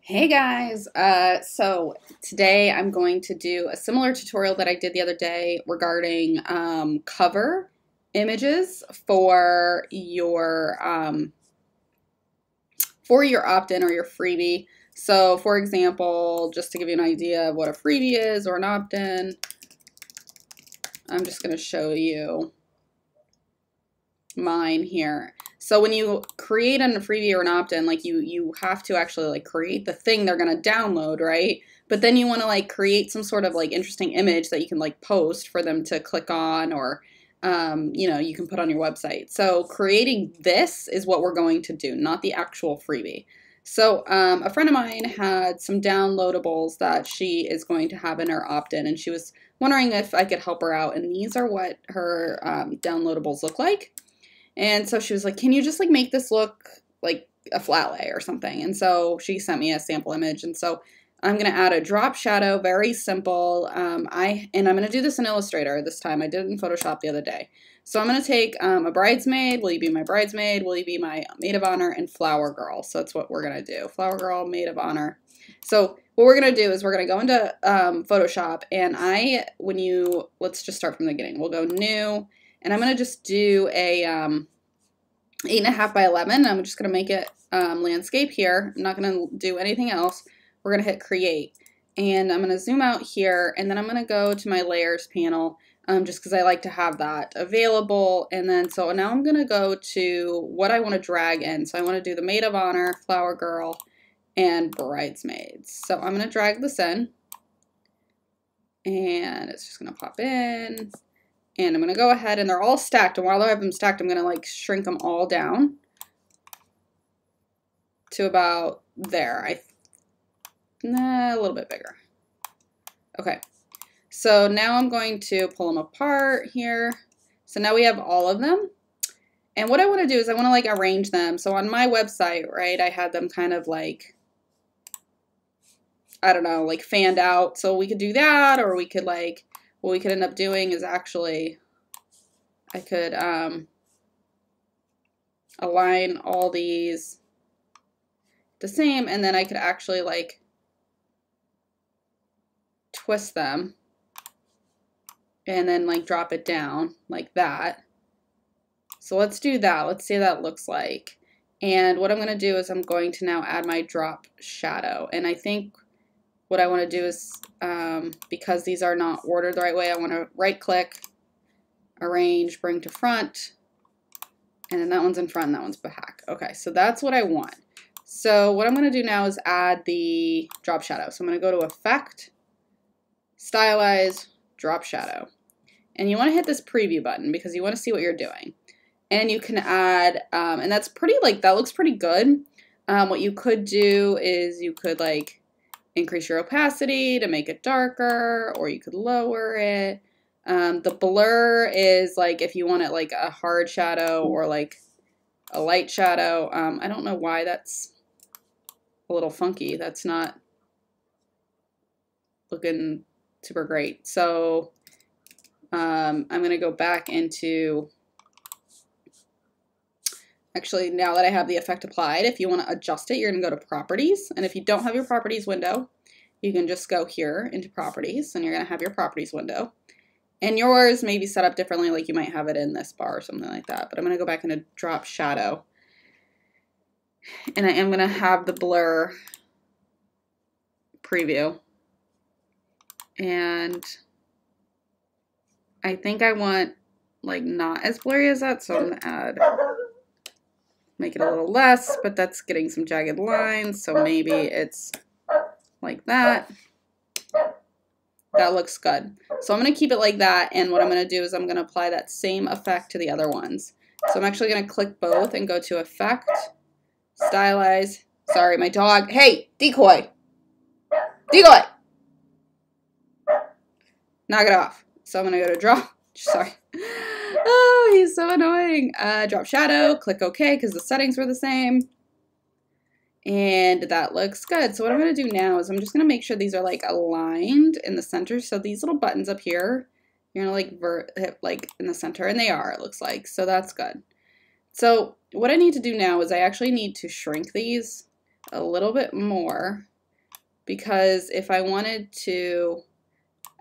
Hey guys, so today I'm going to do a similar tutorial that I did the other day regarding cover images for your opt-in or your freebie. So for example, just to give you an idea of what a freebie is or an opt-in, I'm just going to show you mine here. So when you create a freebie or an opt-in, like you have to actually like create the thing they're gonna download, right? But then you want to like create some sort of like interesting image that you can like post for them to click on, or you can put on your website. So creating this is what we're going to do, not the actual freebie. So a friend of mine had some downloadables that she is going to have in her opt-in, and she was wondering if I could help her out. And these are what her downloadables look like. And so she was like, can you just like make this look like a flat lay or something? And so she sent me a sample image. And so I'm going to add a drop shadow, very simple. I'm going to do this in Illustrator this time. I did it in Photoshop the other day. So I'm going to take a bridesmaid. Will you be my bridesmaid? Will you be my maid of honor? And flower girl. So that's what we're going to do. Flower girl, maid of honor. So what we're going to do is we're going to go into Photoshop, and let's just start from the beginning. We'll go new. And I'm going to just do a 8.5 by 11. I'm just going to make it landscape here. I'm not going to do anything else. We're going to hit create. And I'm going to zoom out here. And then I'm going to go to my layers panel just because I like to have that available. And then so now I'm going to go to what I want to drag in. So I want to do the maid of honor, flower girl, and bridesmaids. So I'm going to drag this in. And it's just going to pop in. And I'm going to go ahead, and they're all stacked. And while I have them stacked, I'm going to like shrink them all down to about there. A little bit bigger. Okay. So now I'm going to pull them apart here. So now we have all of them. And what I want to do is I want to like arrange them. So on my website, right, I had them kind of like, I don't know, like fanned out. So we could do that, or we could like, what we could end up doing is actually, I could align all these the same, and then I could actually like twist them and then like drop it down like that. So let's do that. Let's see what that looks like. And what I'm going to do is I'm going to now add my drop shadow. And I think what I want to do is, because these are not ordered the right way, I want to right click, arrange, bring to front, and then that one's in front and that one's back. Okay, so that's what I want. So what I'm going to do now is add the drop shadow. So I'm going to go to Effect, Stylize, Drop Shadow. And you want to hit this preview button because you want to see what you're doing. And you can add, and that's pretty, like, that looks pretty good. What you could do is you could like increase your opacity to make it darker, or you could lower it. The blur is like if you want it like a hard shadow or like a light shadow. I don't know why that's a little funky. That's not looking super great. So I'm going to go back into, actually, now that I have the effect applied, if you want to adjust it, you're going to go to Properties. And if you don't have your Properties window, you can just go here into Properties, and you're going to have your Properties window. And yours may be set up differently, like you might have it in this bar or something like that. But I'm going to go back into Drop Shadow. And I am going to have the blur preview. And I think I want like not as blurry as that, so I'm going to make it a little less, but that's getting some jagged lines, so maybe it's like that. That looks good. So I'm going to keep it like that, and what I'm going to do is I'm going to apply that same effect to the other ones. So I'm actually going to click both and go to Effect, Stylize. Sorry, my dog. Hey, decoy. Decoy. Knock it off. So I'm going to go to Drop. Sorry. Oh, he's so annoying. Drop Shadow. Click OK because the settings were the same. And that looks good. So what I'm going to do now is I'm just going to make sure these are like aligned in the center. So these little buttons up here, you're going to like hit like in the center, and they are, it looks like. So that's good. So what I need to do now is I actually need to shrink these a little bit more because if I wanted to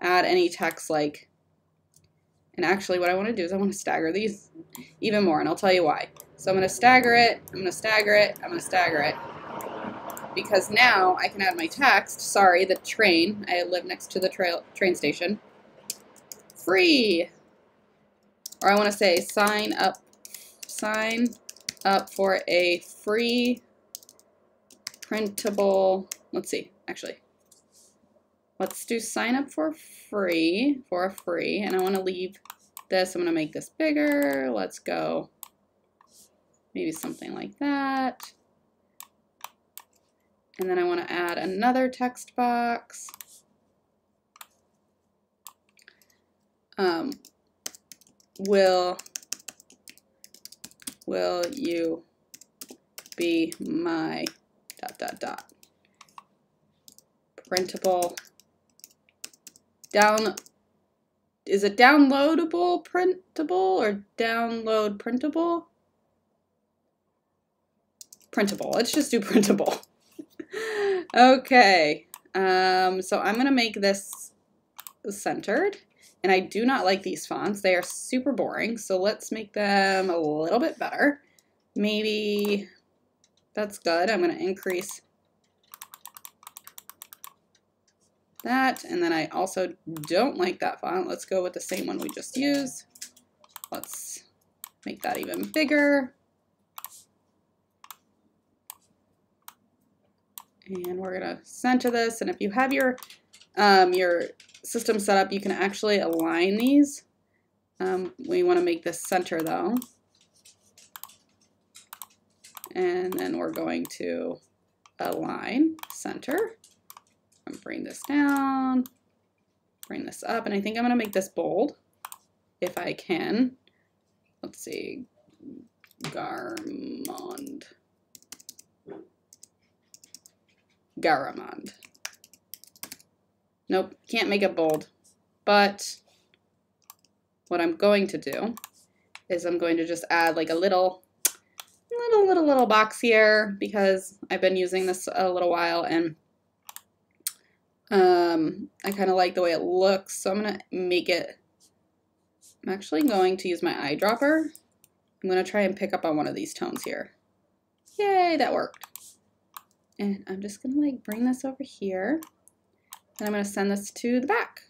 add any text like, and actually what I want to do is I want to stagger these even more, and I'll tell you why. So I'm going to stagger it, I'm going to stagger it, I'm going to stagger it, because now I can add my text. Sorry, the train. I live next to the train station. Free. Or I want to say sign up for a free printable. Let's see, actually. Let's do sign up for free, and I want to leave this. I'm going to make this bigger. Let's go maybe something like that. And then I want to add another text box. Will you be my ... printable is it downloadable printable or download printable? Printable. Let's just do printable. Okay. So I'm gonna make this centered, and I do not like these fonts. They are super boring. So let's make them a little bit better. Maybe that's good. I'm gonna increase that, and then I also don't like that font. Let's go with the same one we just used. Let's make that even bigger. And we're gonna center this, and if you have your system set up, you can actually align these. We want to make this center though. And then we're going to align center. And bring this down, bring this up, and I think I'm going to make this bold if I can. Let's see, Garamond. Nope, can't make it bold. But what I'm going to do is I'm going to just add like a little box here, because I've been using this a little while, and I kind of like the way it looks, so I'm going to make it, I'm actually going to use my eyedropper. I'm going to try and pick up on one of these tones here. Yay, that worked. And I'm just going to like bring this over here, and I'm going to send this to the back.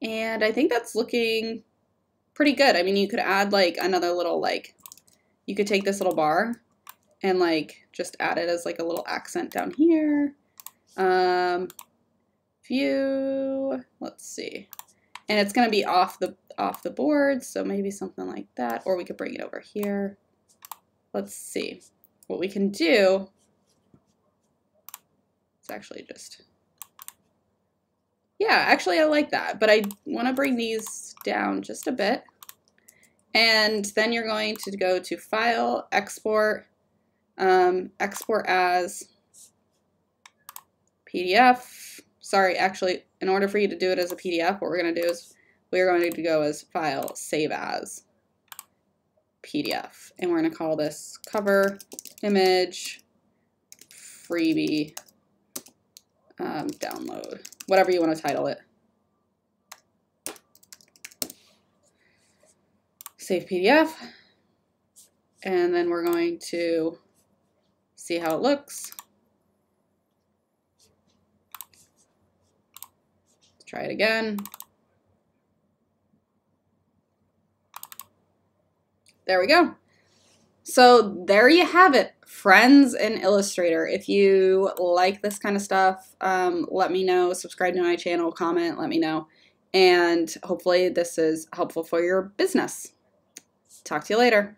And I think that's looking pretty good. I mean, you could add like another little like, you could take this little bar and like just add it as like a little accent down here. View, let's see. And it's gonna be off the board, so maybe something like that, or we could bring it over here. Let's see. What we can do is actually just, yeah, actually I like that, but I wanna bring these down just a bit. And then you're going to go to File, Export, Export as PDF. Sorry, actually, in order for you to do it as a PDF, what we're going to do is we're going to go as File, Save As PDF. And we're going to call this Cover Image Freebie Download, whatever you want to title it. Save PDF, and then we're going to see how it looks. Let's try it again. There we go. So there you have it, friends in Illustrator. If you like this kind of stuff, let me know. Subscribe to my channel, comment, let me know. And hopefully this is helpful for your business. Talk to you later.